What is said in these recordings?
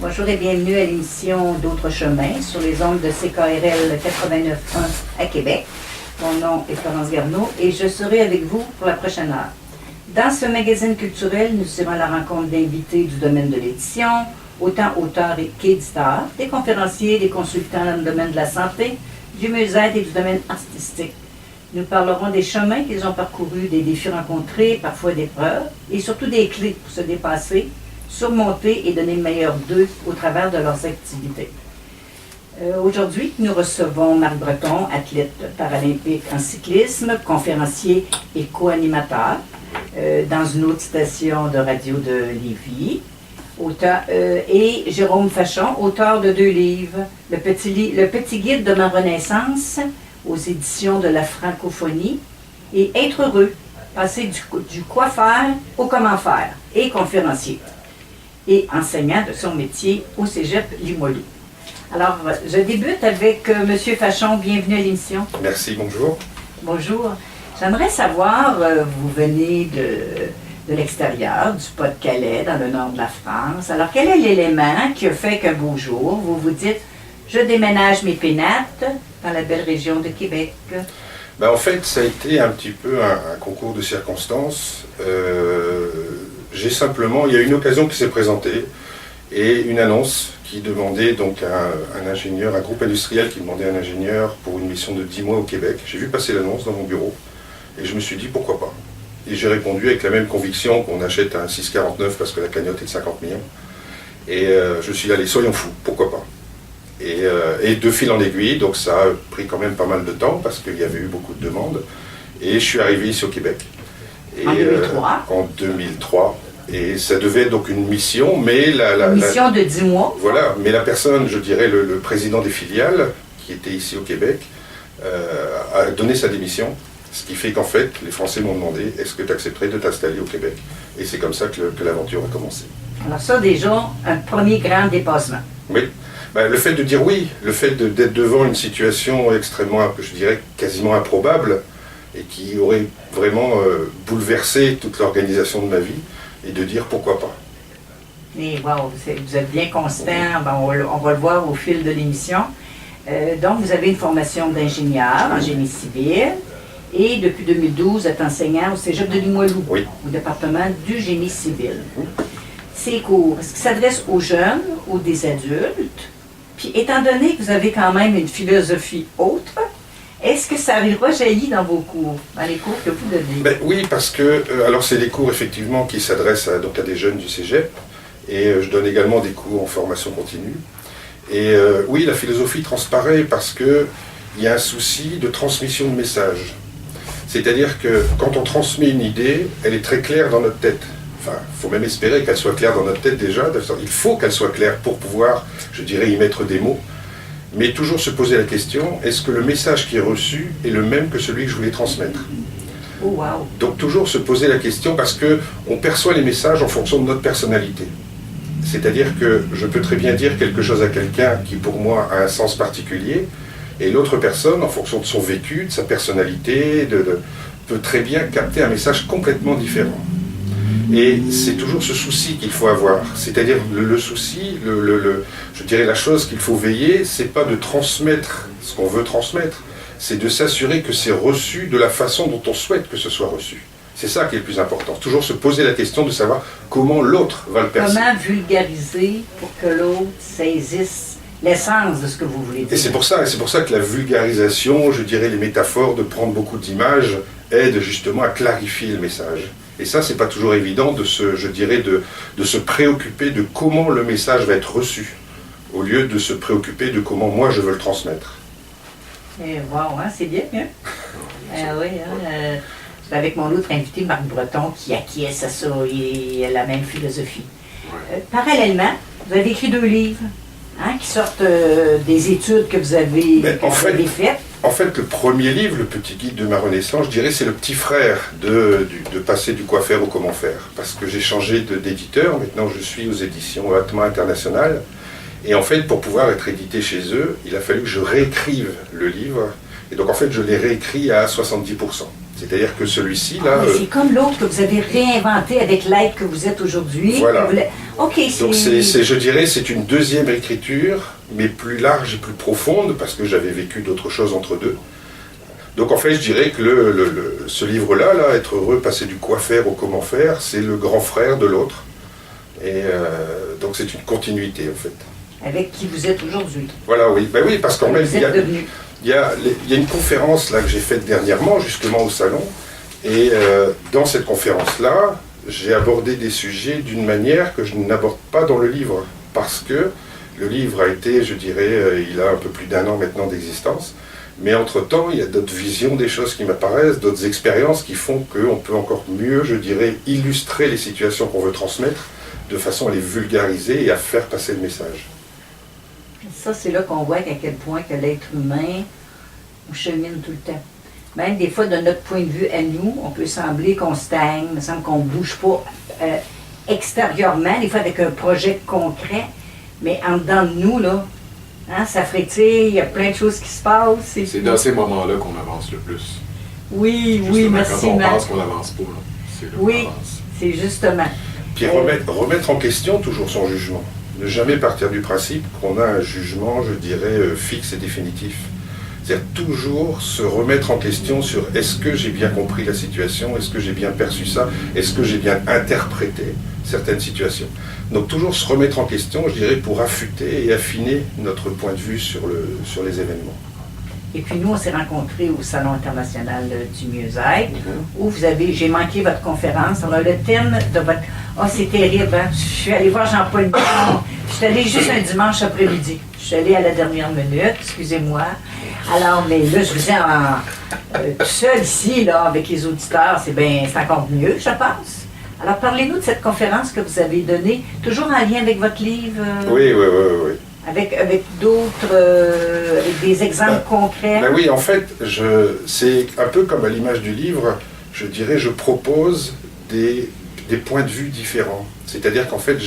Bonjour et bienvenue à l'émission D'autres chemins sur les ondes de CKRL 89.1 à Québec. Mon nom est Florence Garneau et je serai avec vous pour la prochaine heure. Dans ce magazine culturel, nous irons à la rencontre d'invités du domaine de l'édition, autant auteurs qu'éditeurs, des conférenciers, des consultants dans le domaine de la santé, du mieux-être et du domaine artistique. Nous parlerons des chemins qu'ils ont parcourus, des défis rencontrés, parfois d'épreuves, et surtout des clés pour se dépasser, surmonter et donner le meilleur d'eux au travers de leurs activités. Aujourd'hui, nous recevons Marc Breton, athlète paralympique en cyclisme, conférencier et co-animateur dans une autre station de radio de Lévis. Et Jérôme Fachon, auteur de 2 livres, Le petit guide de ma renaissance aux éditions de la francophonie et Être heureux, passer du quoi faire au comment faire, et conférencier et enseignant de son métier au Cégep Limoilou. Alors, je débute avec M. Fachon. Bienvenue à l'émission. Merci, bonjour. Bonjour. J'aimerais savoir, vous venez de l'extérieur, du Pas-de-Calais, dans le nord de la France. Alors, quel est l'élément qui a fait qu'un beau jour, vous vous dites, je déménage mes pénates dans la belle région de Québec? En fait, ça a été un petit peu un concours de circonstances. Il y a une occasion qui s'est présentée et une annonce qui demandait donc un ingénieur, un groupe industriel qui demandait un ingénieur pour une mission de 10 mois au Québec. J'ai vu passer l'annonce dans mon bureau et je me suis dit pourquoi pas. Et j'ai répondu avec la même conviction qu'on achète un 649 parce que la cagnotte est de 50 millions. Et je suis allé, soyons fous, pourquoi pas. Et de fil en aiguille, donc ça a pris quand même pas mal de temps parce qu'il y avait eu beaucoup de demandes. Et je suis arrivé ici au Québec. En 2003 En 2003. Et ça devait être donc une mission, mais une mission de 10 mois. Voilà, mais la personne, je dirais le président des filiales, qui était ici au Québec, a donné sa démission. Ce qui fait qu'en fait, les Français m'ont demandé, est-ce que tu accepterais de t'installer au Québec? Et c'est comme ça que l'aventure a commencé. Alors ça, déjà, un premier grand dépassement. Oui. Le fait de dire oui, le fait d'être devant une situation extrêmement, je dirais, quasiment improbable, et qui aurait vraiment bouleversé toute l'organisation de ma vie, et de dire pourquoi pas. Et wow, vous êtes bien constant, on va le voir au fil de l'émission. Donc, vous avez une formation d'ingénieur en génie civil, et depuis 2012, vous êtes enseignant au Cégep de Limoilou, oui, au département du génie civil. Ces cours, est-ce qu'ils s'adressent aux jeunes ou des adultes? Puis, étant donné que vous avez quand même une philosophie autre, est-ce que ça rejaillit dans vos cours, dans les cours que vous donnez? Oui, parce que, alors c'est des cours effectivement qui s'adressent à des jeunes du Cégep, et je donne également des cours en formation continue. Et oui, la philosophie transparaît parce qu'il y a un souci de transmission de messages. C'est-à-dire que quand on transmet une idée, elle est très claire dans notre tête. Enfin, il faut même espérer qu'elle soit claire dans notre tête déjà. Il faut qu'elle soit claire pour pouvoir, je dirais, y mettre des mots. Mais toujours se poser la question, est-ce que le message qui est reçu est le même que celui que je voulais transmettre? Oh, wow. Donc toujours se poser la question parce qu'on perçoit les messages en fonction de notre personnalité. C'est-à-dire que je peux très bien dire quelque chose à quelqu'un qui pour moi a un sens particulier, et l'autre personne, en fonction de son vécu, de sa personnalité, peut très bien capter un message complètement différent. Et c'est toujours ce souci qu'il faut avoir. C'est-à-dire le souci, je dirais la chose qu'il faut veiller, c'est pas de transmettre ce qu'on veut transmettre, c'est de s'assurer que c'est reçu de la façon dont on souhaite que ce soit reçu. C'est ça qui est le plus important. Toujours se poser la question de savoir comment l'autre va le percevoir. Comment vulgariser pour que l'autre saisisse l'essence de ce que vous voulez dire. Et c'est pour ça que la vulgarisation, je dirais les métaphores, de prendre beaucoup d'images, aide justement à clarifier le message. Et ça, c'est pas toujours évident de se préoccuper de comment le message va être reçu, au lieu de se préoccuper de comment moi je veux le transmettre. Et wow, hein, c'est bien, hein? Oui, c'est avec mon autre invité, Marc Breton, qui acquiesce à ça et a la même philosophie. Parallèlement, vous avez écrit 2 livres, hein, qui sortent des études que vous avez faites. En fait, le premier livre, Le petit guide de ma renaissance, je dirais c'est le petit frère de passer du quoi faire au comment faire. Parce que j'ai changé d'éditeur, maintenant je suis aux éditions Atma International. Et en fait, pour pouvoir être édité chez eux, il a fallu que je réécrive le livre. Et donc en fait, je l'ai réécrit à 70%. C'est-à-dire que celui-ci, là... Mais c'est comme l'autre que vous avez réinventé avec l'être que vous êtes aujourd'hui. Voilà. OK, c'est... Donc je dirais, c'est une deuxième écriture, mais plus large et plus profonde, parce que j'avais vécu d'autres choses entre deux. Donc en fait, je dirais que ce livre-là, là, Être heureux, passer du quoi faire au comment faire, c'est le grand frère de l'autre. Et donc c'est une continuité, en fait. Avec qui vous êtes aujourd'hui. Voilà, oui. Ben oui, parce qu'en fait, Vous êtes devenu. il y a une conférence là que j'ai faite dernièrement, justement au salon, et dans cette conférence-là, j'ai abordé des sujets d'une manière que je n'aborde pas dans le livre, parce que le livre a été, je dirais, il a un peu plus d'1 an maintenant d'existence, mais entre-temps, il y a d'autres visions des choses qui m'apparaissent, d'autres expériences qui font qu'on peut encore mieux, je dirais, illustrer les situations qu'on veut transmettre, de façon à les vulgariser et à faire passer le message. Ça, c'est là qu'on voit à quel point que l'être humain on chemine tout le temps. Même des fois, de notre point de vue à nous, on peut sembler qu'on stagne, il me semble qu'on ne bouge pas extérieurement, des fois avec un projet concret, mais en dedans de nous, là, hein, ça frétille, il y a plein de choses qui se passent. C'est dans ces moments-là qu'on avance le plus. Oui, Justement, oui, merci. Quand on pense qu'on n'avance pas, là, c'est là qu'on Oui, avance. c'est justement. Puis remettre en question toujours son jugement. Ne jamais partir du principe qu'on a un jugement, je dirais, fixe et définitif. C'est-à-dire toujours se remettre en question sur est-ce que j'ai bien compris la situation, est-ce que j'ai bien perçu ça, est-ce que j'ai bien interprété certaines situations. Donc toujours se remettre en question, je dirais, pour affûter et affiner notre point de vue sur les événements. Et puis nous, on s'est rencontrés au Salon international du mieux-être, où j'ai manqué votre conférence. Alors le thème de votre... Oh, c'est terrible, hein? Je suis allée voir Jean-Paul Bidon. Je suis allée juste un dimanche après-midi. Je suis allée à la dernière minute, excusez-moi. Alors, mais là, je vous ai tout seul ici, là, avec les auditeurs, c'est encore mieux, je pense. Alors, parlez-nous de cette conférence que vous avez donnée, toujours en lien avec votre livre. Oui. Avec d'autres, avec des exemples concrets. Ben oui, en fait, c'est un peu comme à l'image du livre, je dirais, je propose des points de vue différents. C'est-à-dire qu'en fait,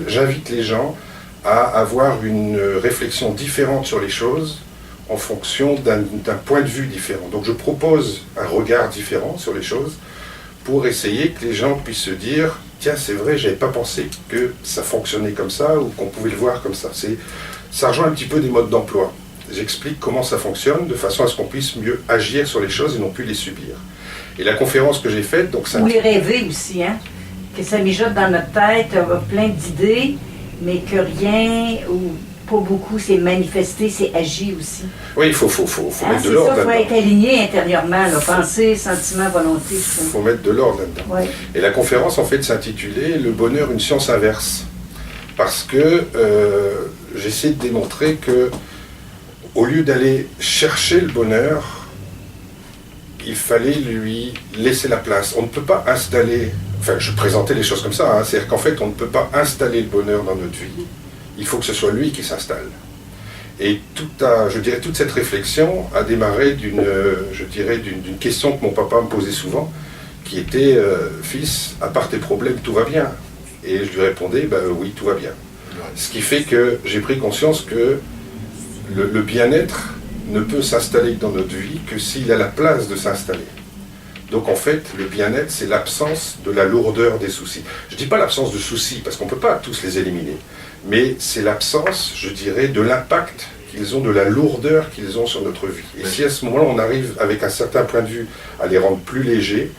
j'invite les gens à avoir une réflexion différente sur les choses en fonction d'un point de vue différent. Donc je propose un regard différent sur les choses pour essayer que les gens puissent se dire « Tiens, c'est vrai, j'avais pas pensé que ça fonctionnait comme ça ou qu'on pouvait le voir comme ça. » Ça rejoint un petit peu des modes d'emploi. J'explique comment ça fonctionne de façon à ce qu'on puisse mieux agir sur les choses et non plus les subir. Et la conférence que j'ai faite... donc ça... Ou les rêver aussi, hein? Que ça mijote dans notre tête, plein d'idées, mais que rien ou pas beaucoup s'est manifesté, s'est agi aussi. Oui, il faut mettre de l'ordre là-dedans. Il faut être aligné intérieurement, là, pensée, sentiment, volonté. Il faut mettre de l'ordre là-dedans. Oui. Et la conférence, en fait, s'intitulait « Le bonheur, une science inverse ». Parce que j'essaie de démontrer que, au lieu d'aller chercher le bonheur, il fallait lui laisser la place. On ne peut pas installer... Enfin, je présentais les choses comme ça, hein, c'est-à-dire qu'en fait, on ne peut pas installer le bonheur dans notre vie. Il faut que ce soit lui qui s'installe. Et toute cette réflexion a démarré d'une question que mon papa me posait souvent, qui était « Fils, à part tes problèmes, tout va bien ?» Et je lui répondais « Oui, tout va bien. » Ce qui fait que j'ai pris conscience que le bien-être ne peut s'installer dans notre vie que s'il a la place de s'installer. Donc en fait, le bien-être, c'est l'absence de la lourdeur des soucis. Je ne dis pas l'absence de soucis, parce qu'on ne peut pas tous les éliminer, mais c'est l'absence, je dirais, de l'impact qu'ils ont, de la lourdeur qu'ils ont sur notre vie. Et si à ce moment-là, on arrive avec un certain point de vue à les rendre plus légers,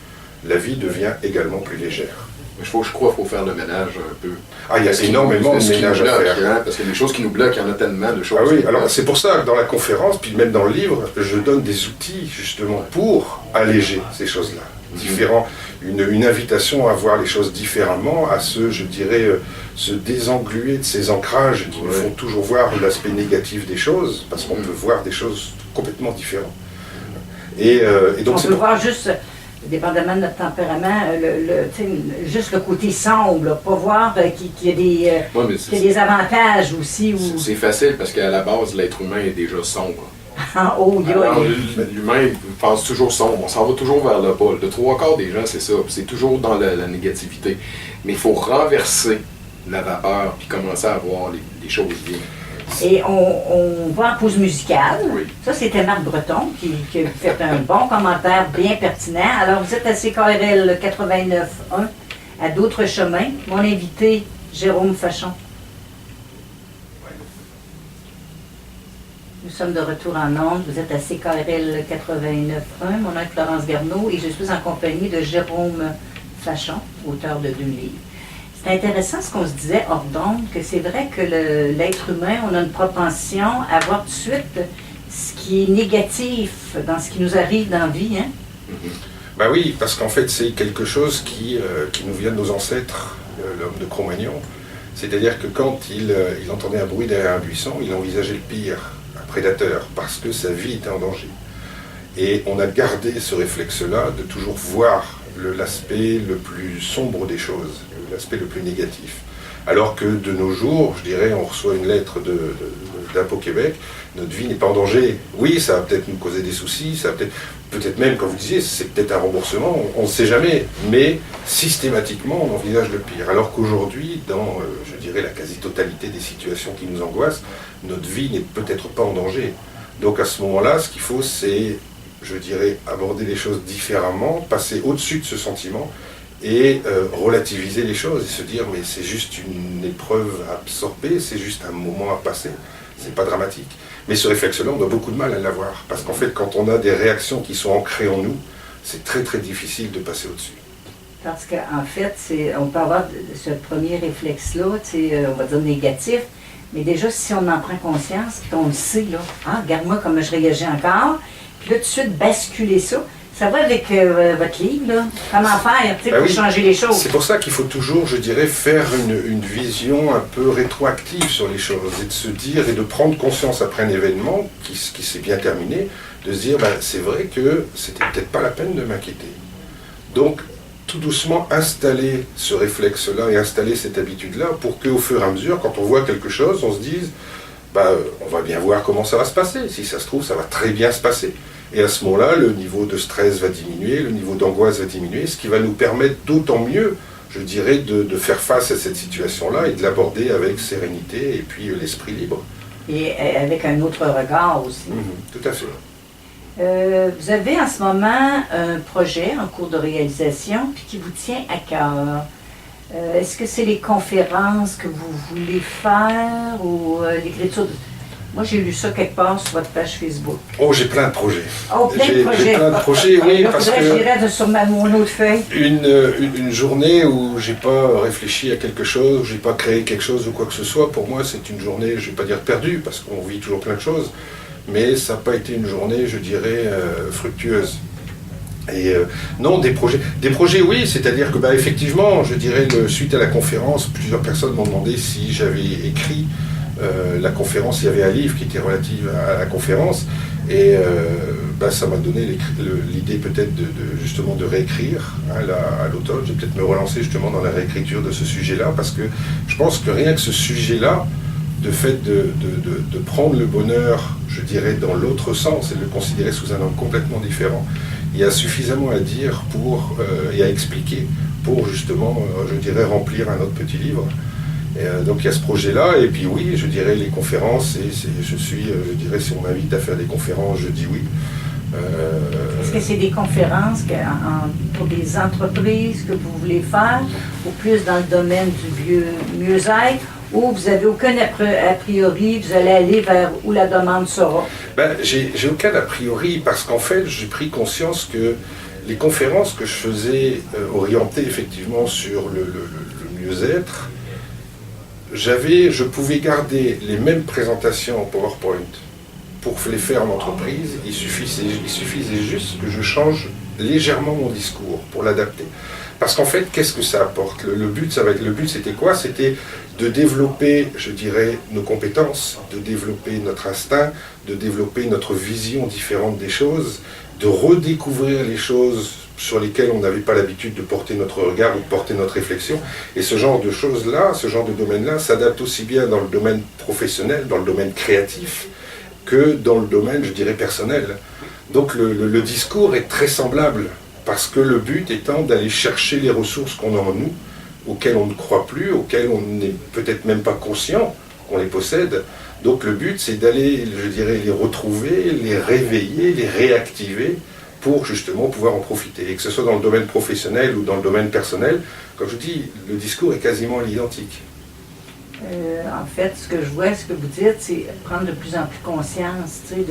la vie devient également plus légère. Je crois qu'il faut faire le ménage un peu. Ah, il y a énormément de ménage à faire. Hein, parce que les choses qui nous bloquent, il y en a tellement de choses. Ah oui, alors c'est pour ça que dans la conférence, puis même dans le livre, je donne des outils justement pour alléger ces choses-là. Différents, une invitation à voir les choses différemment, à se désengluer de ces ancrages qui nous font toujours voir l'aspect négatif des choses, parce qu'on peut voir des choses complètement différentes. Et donc on peut voir juste... dépendamment de notre tempérament, juste le côté sombre, là, pas voir qu'il y a des avantages aussi. C'est facile parce qu'à la base, l'être humain est déjà sombre. L'humain pense toujours sombre, on s'en va toujours vers le bas. Le 3/4 des gens, c'est ça, c'est toujours dans la négativité. Mais il faut renverser la vapeur puis commencer à voir les choses bien. Et on va en pause musicale. Oui. Ça, c'était Marc Breton qui a fait un bon commentaire bien pertinent. Alors, vous êtes à CKRL 89.1 à D'autres chemins. Mon invité, Jérôme Fachon. Nous sommes de retour en ondes. Vous êtes à CKRL 89.1. Mon nom est Florence Garneau et je suis en compagnie de Jérôme Fachon, auteur de 2 livres. C'est intéressant ce qu'on se disait hors d'onde, que c'est vrai que l'être humain, on a une propension à voir tout de suite ce qui est négatif dans ce qui nous arrive dans la vie. Hein? Ben oui, parce qu'en fait, c'est quelque chose qui nous vient de nos ancêtres, l'homme de Cro-Magnon. C'est-à-dire que quand il entendait un bruit derrière un buisson, il envisageait le pire, un prédateur, parce que sa vie était en danger. Et on a gardé ce réflexe-là de toujours voir l'aspect le plus sombre des choses, l'aspect le plus négatif. Alors que de nos jours, je dirais, on reçoit une lettre d'Impôts Québec, notre vie n'est pas en danger. Oui, ça va peut-être nous causer des soucis, ça va peut-être même, comme vous disiez, c'est peut-être un remboursement, on ne sait jamais, mais systématiquement, on envisage le pire. Alors qu'aujourd'hui, dans, je dirais, la quasi-totalité des situations qui nous angoissent, notre vie n'est peut-être pas en danger. Donc à ce moment-là, ce qu'il faut, c'est, je dirais, aborder les choses différemment, passer au-dessus de ce sentiment et relativiser les choses et se dire mais c'est juste une épreuve à absorber, c'est juste un moment à passer, c'est pas dramatique. Mais ce réflexe-là, on a beaucoup de mal à l'avoir parce qu'en fait, quand on a des réactions qui sont ancrées en nous, c'est très très difficile de passer au-dessus. Parce qu'en fait, on peut avoir ce premier réflexe-là, on va dire négatif, mais déjà si on en prend conscience, puis on le sait, là, ah, regarde-moi comment je réagis encore, puis là, tout de suite, basculer ça. Ça va avec votre livre, là. Comment faire pour changer les choses? C'est pour ça qu'il faut toujours, je dirais, faire une vision un peu rétroactive sur les choses et de se dire et de prendre conscience après un événement qui s'est bien terminé, de se dire, c'est vrai que c'était peut-être pas la peine de m'inquiéter. Donc, tout doucement, installer ce réflexe-là et installer cette habitude-là pour qu'au fur et à mesure, quand on voit quelque chose, on se dise, on va bien voir comment ça va se passer. Si ça se trouve, ça va très bien se passer. Et à ce moment-là, le niveau de stress va diminuer, le niveau d'angoisse va diminuer, ce qui va nous permettre d'autant mieux, je dirais, de faire face à cette situation-là et de l'aborder avec sérénité et puis l'esprit libre. Et avec un autre regard aussi. Tout à fait. Vous avez en ce moment un projet en cours de réalisation puis qui vous tient à cœur. Est-ce que c'est les conférences que vous voulez faire ou l'écriture? Moi, j'ai lu ça quelque part sur votre page Facebook. Oh, j'ai plein de projets. Oh, plein de projets. J'ai plein de projets, oui, là, parce que... Je dirais sur mon autre feuille. Une journée où j'ai pas réfléchi à quelque chose, où j'ai pas créé quelque chose ou quoi que ce soit, pour moi, c'est une journée, je vais pas dire perdue, parce qu'on vit toujours plein de choses, mais ça n'a pas été une journée, je dirais, fructueuse. Et non, des projets oui, c'est-à-dire que effectivement, je dirais, suite à la conférence, plusieurs personnes m'ont demandé si j'avais écrit la conférence, il y avait un livre qui était relatif à la conférence, et ça m'a donné l'idée peut-être justement de réécrire à l'automne. Je vais peut-être me relancer justement dans la réécriture de ce sujet-là, parce que je pense que rien que ce sujet-là, de fait de prendre le bonheur, je dirais, dans l'autre sens et de le considérer sous un angle complètement différent, il y a suffisamment à dire et à expliquer pour justement, je dirais, remplir un autre petit livre. Donc il y a ce projet-là, et puis oui, je dirais les conférences, je dirais, si on m'invite à faire des conférences, je dis oui. Est-ce que c'est des conférences pour des entreprises que vous voulez faire, ou plus dans le domaine du mieux-être, ou vous n'avez aucun a priori, vous allez aller vers où la demande sera? J'ai aucun a priori, parce qu'en fait, j'ai pris conscience que les conférences que je faisais orientées effectivement sur le mieux-être, je pouvais garder les mêmes présentations en PowerPoint pour les faire en entreprise. Il suffisait juste que je change légèrement mon discours pour l'adapter. Parce qu'en fait, qu'est-ce que ça apporte? Le but, c'était quoi? C'était de développer, je dirais, nos compétences, de développer notre instinct, de développer notre vision différente des choses, de redécouvrir les choses sur lesquelles on n'avait pas l'habitude de porter notre regard ou de porter notre réflexion. Et ce genre de choses-là, ce genre de domaine-là, s'adapte aussi bien dans le domaine professionnel, dans le domaine créatif, que dans le domaine, je dirais, personnel. Donc le discours est très semblable, parce que le but étant d'aller chercher les ressources qu'on a en nous, auxquelles on ne croit plus, auxquelles on n'est peut-être même pas conscient, qu'on les possède. Donc le but, c'est d'aller, je dirais, les retrouver, les réveiller, les réactiver pour justement pouvoir en profiter. Et que ce soit dans le domaine professionnel ou dans le domaine personnel, comme je dis, le discours est quasiment identique. En fait, ce que je vois, ce que vous dites, c'est prendre de plus en plus conscience, tu sais,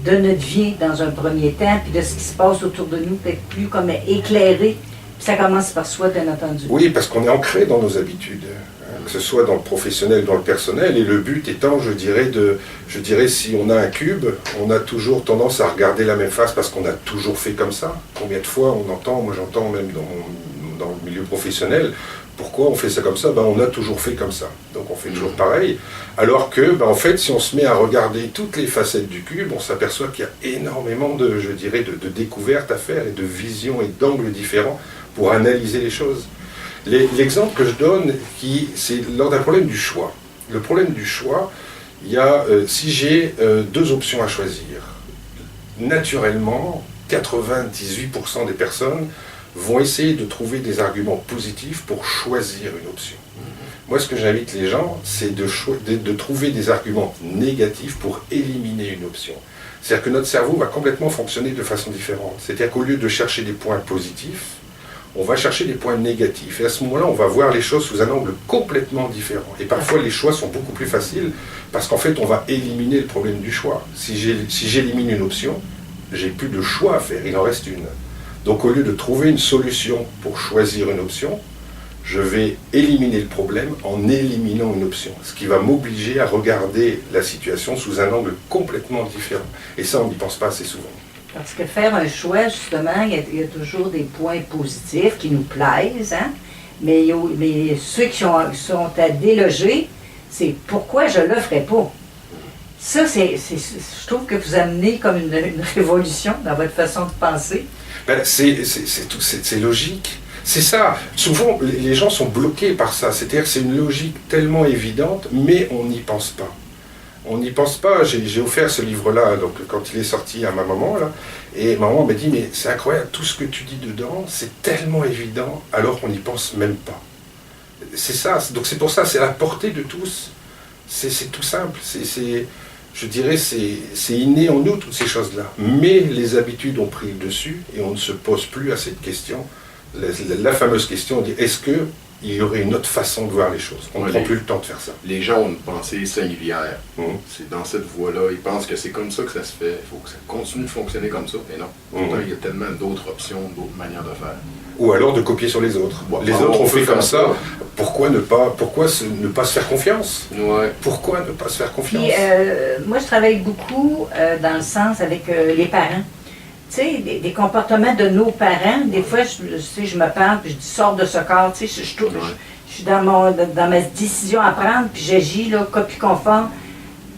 de notre vie dans un premier temps, puis de ce qui se passe autour de nous, peut-être plus comme éclairé. Puis ça commence par soi, bien entendu. Oui, parce qu'on est ancré dans nos habitudes, hein, que ce soit dans le professionnel, dans le personnel, et le but étant, je dirais, si on a un cube, on a toujours tendance à regarder la même face parce qu'on a toujours fait comme ça. Combien de fois on entend, moi j'entends même dans le milieu professionnel, pourquoi on fait ça comme ça? Ben, on a toujours fait comme ça, donc on fait toujours pareil. Alors que, ben, en fait, si on se met à regarder toutes les facettes du cube, on s'aperçoit qu'il y a énormément de découvertes à faire et de visions et d'angles différents pour analyser les choses. L'exemple que je donne, c'est lors d'un problème du choix. Le problème du choix, il y a, si j'ai deux options à choisir, naturellement, 98% des personnes vont essayer de trouver des arguments positifs pour choisir une option. Moi, ce que j'invite les gens, c'est de trouver des arguments négatifs pour éliminer une option. C'est-à-dire que notre cerveau va complètement fonctionner de façon différente. C'est-à-dire qu'au lieu de chercher des points positifs, on va chercher des points négatifs. Et à ce moment-là, on va voir les choses sous un angle complètement différent. Et parfois, les choix sont beaucoup plus faciles parce qu'en fait, on va éliminer le problème du choix. Si j'élimine une option, j'ai plus de choix à faire, il en reste une. Donc au lieu de trouver une solution pour choisir une option, je vais éliminer le problème en éliminant une option, ce qui va m'obliger à regarder la situation sous un angle complètement différent. Et ça, on n'y pense pas assez souvent. Parce que faire un choix, justement, il y a toujours des points positifs qui nous plaisent, hein? Mais ceux qui sont à déloger, c'est pourquoi je ne le ferai pas. Ça, je trouve que vous amenez comme une révolution dans votre façon de penser. Ben, c'est logique. C'est ça. Souvent, les gens sont bloqués par ça. C'est-à-dire que c'est une logique tellement évidente, mais on n'y pense pas. On n'y pense pas. J'ai offert ce livre-là, donc quand il est sorti à ma maman, là, et ma maman m'a dit, mais c'est incroyable, tout ce que tu dis dedans, c'est tellement évident, alors qu'on n'y pense même pas. C'est ça. Donc c'est pour ça, c'est à la portée de tous. C'est tout simple. Je dirais, c'est inné en nous, toutes ces choses-là. Mais les habitudes ont pris le dessus et on ne se pose plus à cette question. La fameuse question, on dit, est-ce qu'il y aurait une autre façon de voir les choses? On ne prend plus le temps de faire ça. Les gens ont une pensée singulière. C'est dans cette voie-là. Ils pensent que c'est comme ça que ça se fait. Il faut que ça continue de fonctionner comme ça. Mais non. Pourtant, il y a tellement d'autres options, d'autres manières de faire. Ou alors de copier sur les autres. Les autres ont fait comme ça. Pourquoi ne pas se faire confiance? Ouais. Pourquoi ne pas se faire confiance? Puis, moi, je travaille beaucoup dans le sens avec les parents. Tu sais, des comportements de nos parents. Des fois, je me parle, puis je dis, sors de ce corps. Tu sais, je suis dans ma décision à prendre, puis j'agis, là, copie conforme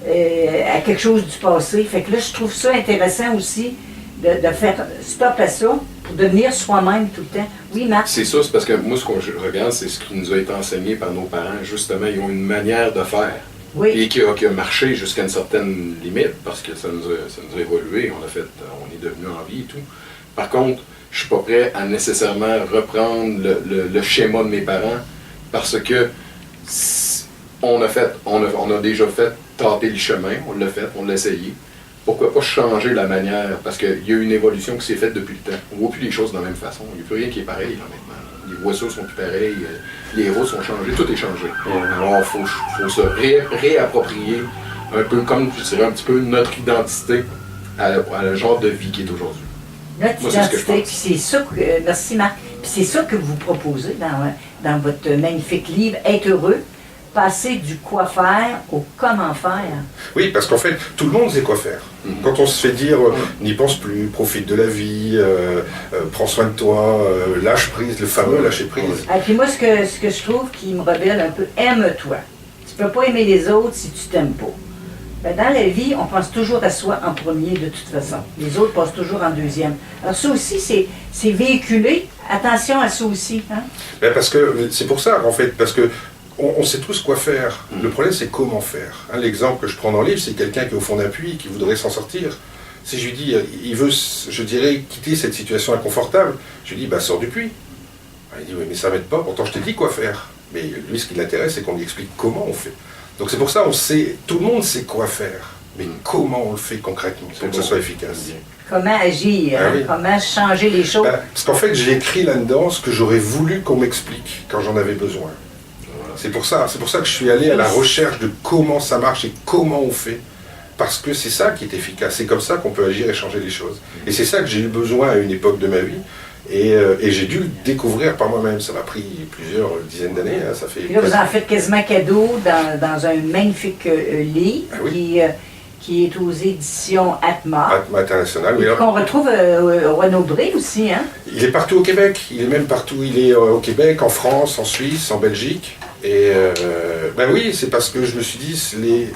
à quelque chose du passé. Fait que là, je trouve ça intéressant aussi de faire stop à ça pour devenir soi-même tout le temps. Oui, Marc? C'est ça, c'est parce que moi, ce que je regarde, c'est ce qui nous a été enseigné par nos parents. Justement, ils ont une manière de faire. Oui. Et qui a marché jusqu'à une certaine limite, parce que ça nous a évolué, on est devenu en vie et tout. Par contre, je suis pas prêt à nécessairement reprendre le schéma de mes parents, parce que on a déjà fait tâter le chemin, on l'a fait, on l'a essayé. Pourquoi pas changer la manière? Parce qu'il y a une évolution qui s'est faite depuis le temps. On ne voit plus les choses de la même façon. Il n'y a plus rien qui est pareil là, maintenant. Les voitures sont plus pareilles, les routes sont changées, tout est changé. Alors il faut se réapproprier un peu, comme je dirais, un petit peu notre identité à le genre de vie qui est aujourd'hui. Notre identité, puis c'est ça que, merci Marc, puis c'est ça que vous proposez dans votre magnifique livre « Être heureux ». Passer du quoi faire au comment faire. Oui, parce qu'en fait, tout le monde sait quoi faire. Quand on se fait dire n'y pense plus, profite de la vie, prends soin de toi, lâche prise, le fameux lâcher prise. Et puis moi, ce que je trouve qui me rebelle un peu, aime-toi. Tu peux pas aimer les autres si tu t'aimes pas. Ben, dans la vie, on pense toujours à soi en premier de toute façon. Les autres passent toujours en deuxième. Alors ça aussi, c'est véhiculé. Attention à ça aussi. Hein? Ben parce que c'est pour ça, en fait, parce que on sait tous quoi faire. Le problème, c'est comment faire. Hein, l'exemple que je prends dans le livre, c'est quelqu'un qui est au fond d'un puits, qui voudrait s'en sortir. Si je lui dis, il veut, je dirais, quitter cette situation inconfortable, je lui dis, bah, sors du puits. Il dit, oui, mais ça m'aide pas, pourtant je t'ai dit quoi faire. Mais lui, ce qui l'intéresse, c'est qu'on lui explique comment on fait. Donc c'est pour ça, tout le monde sait quoi faire, mais comment on le fait concrètement pour que ce soit efficace. Comment agir, Ah oui. comment changer les choses. Parce qu'en fait, j'ai écrit là-dedans ce que j'aurais voulu qu'on m'explique quand j'en avais besoin. C'est pour ça que je suis allé à la recherche de comment ça marche et comment on fait. Parce que c'est ça qui est efficace. C'est comme ça qu'on peut agir et changer les choses. Et c'est ça que j'ai eu besoin à une époque de ma vie. Et j'ai dû le découvrir par moi-même. Ça m'a pris plusieurs dizaines d'années. Hein. Ça fait Puis là, vous en faites quasiment cadeau dans un magnifique livre Ah oui. qui est aux éditions Atma. Atma International. Et qu'on retrouve au Renaud-Bré aussi. Hein? Il est partout au Québec. Il est même partout. Il est au Québec, en France, en Suisse, en Belgique. Et ben oui, c'est parce que je me suis dit,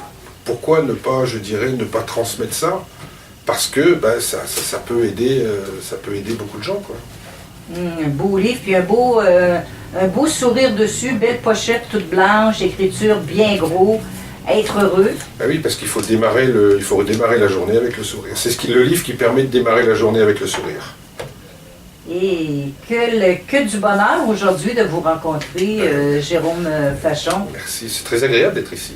pourquoi ne pas transmettre ça? Parce que ben, ça peut aider beaucoup de gens, quoi. Un beau livre, puis un beau sourire dessus, belle pochette toute blanche, écriture bien gros, être heureux. Ben oui, parce qu'il faut redémarrer la journée avec le sourire. C'est le livre qui permet de démarrer la journée avec le sourire. Et que du bonheur aujourd'hui de vous rencontrer, Jérôme Fachon. Merci, c'est très agréable d'être ici.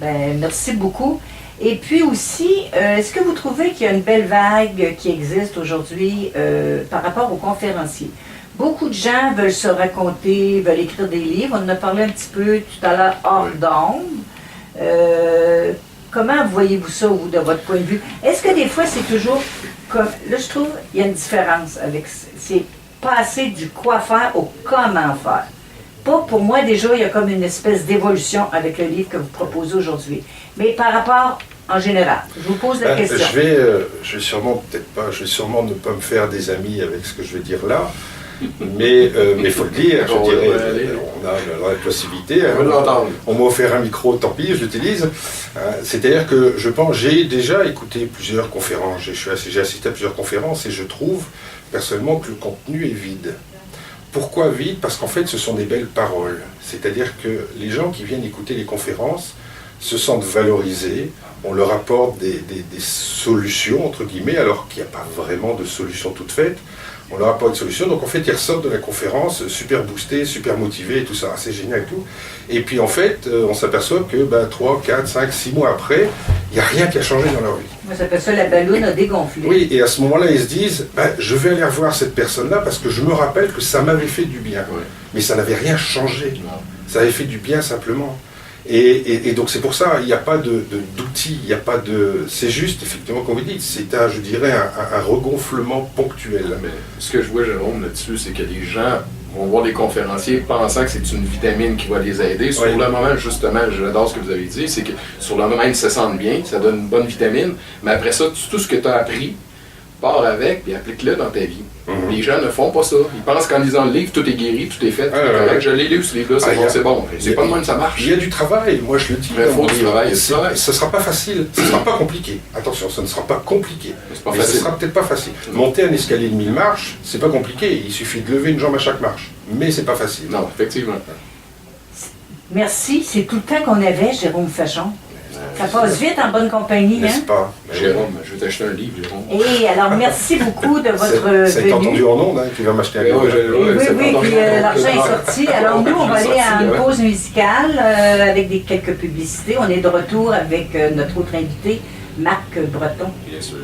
Ben, merci beaucoup. Et puis aussi, est-ce que vous trouvez qu'il y a une belle vague qui existe aujourd'hui par rapport aux conférenciers? Beaucoup de gens veulent se raconter, veulent écrire des livres. On en a parlé un petit peu tout à l'heure hors d'onde. Comment voyez-vous ça, vous, de votre point de vue? Est-ce que des fois, c'est toujours comme... Là, je trouve qu'il y a une différence avec... C'est passer du quoi faire au comment faire. Pas pour moi, déjà, il y a comme une espèce d'évolution avec le livre que vous proposez aujourd'hui. Mais par rapport, en général, je vous pose la question. Je vais sûrement ne pas me faire des amis avec ce que je vais dire là. Mais il faut le dire, je dirais, on a la possibilité. On m'a offert un micro, tant pis, je l'utilise. C'est-à-dire que je pense, j'ai déjà écouté plusieurs conférences, j'ai assisté à plusieurs conférences et je trouve personnellement que le contenu est vide. Pourquoi vide? Parce qu'en fait, ce sont des belles paroles. C'est-à-dire que les gens qui viennent écouter les conférences se sentent valorisés, on leur apporte des solutions, entre guillemets, alors qu'il n'y a pas vraiment de solution toute faite. On leur apporte une solution, donc en fait ils ressortent de la conférence super boostés, super motivés et tout ça, c'est génial et tout. Et puis en fait, on s'aperçoit que 3, 4, 5, 6 mois après, il n'y a rien qui a changé dans leur vie. Moi, ça s'appelle ça la balloune a dégonflé. Oui, et à ce moment-là, ils se disent, je vais aller revoir cette personne-là parce que je me rappelle que ça m'avait fait du bien. Ouais. Mais ça n'avait rien changé. Non. Ça avait fait du bien simplement. Et donc c'est pour ça, il n'y a pas d'outils, il n'y a pas de... C'est juste, effectivement, comme vous dites, c'est je dirais, un regonflement ponctuel. Mais ce que je vois, Jérôme, là-dessus, c'est que les gens vont voir des conférenciers pensant que c'est une vitamine qui va les aider. Sur le moment, justement, j'adore ce que vous avez dit, c'est que sur le moment, ils se sentent bien, ça donne une bonne vitamine, mais après ça, tout ce que tu as appris, pars avec et applique-le dans ta vie. Les gens ne font pas ça. Ils pensent qu'en lisant le livre, tout est guéri, tout est fait, tout est correct. Je l'ai lu, ce livre-là, c'est bon. C'est pas de même, ça marche. Il y a du travail, moi je le dis. Il faut du travail. Ce ne sera pas facile, ce ne sera pas compliqué. Attention, ce ne sera pas compliqué. Mais ce ne sera peut-être pas facile. Monter un escalier de 1000 marches, c'est pas compliqué. Il suffit de lever une jambe à chaque marche. Mais c'est pas facile. Non, effectivement. Merci, c'est tout le temps qu'on avait, Jérôme Fachon. Ça passe vite en bonne compagnie, N'est-ce hein? pas? Jérôme, je vais t'acheter un livre, Jérôme. Et alors, merci beaucoup de votre venue. C'est entendu en ondes, qui va m'acheter un livre. Oui, puis l'argent est sorti. Alors nous, on va aller à une pause musicale avec quelques publicités. On est de retour avec notre autre invité, Marc Breton. Bien sûr.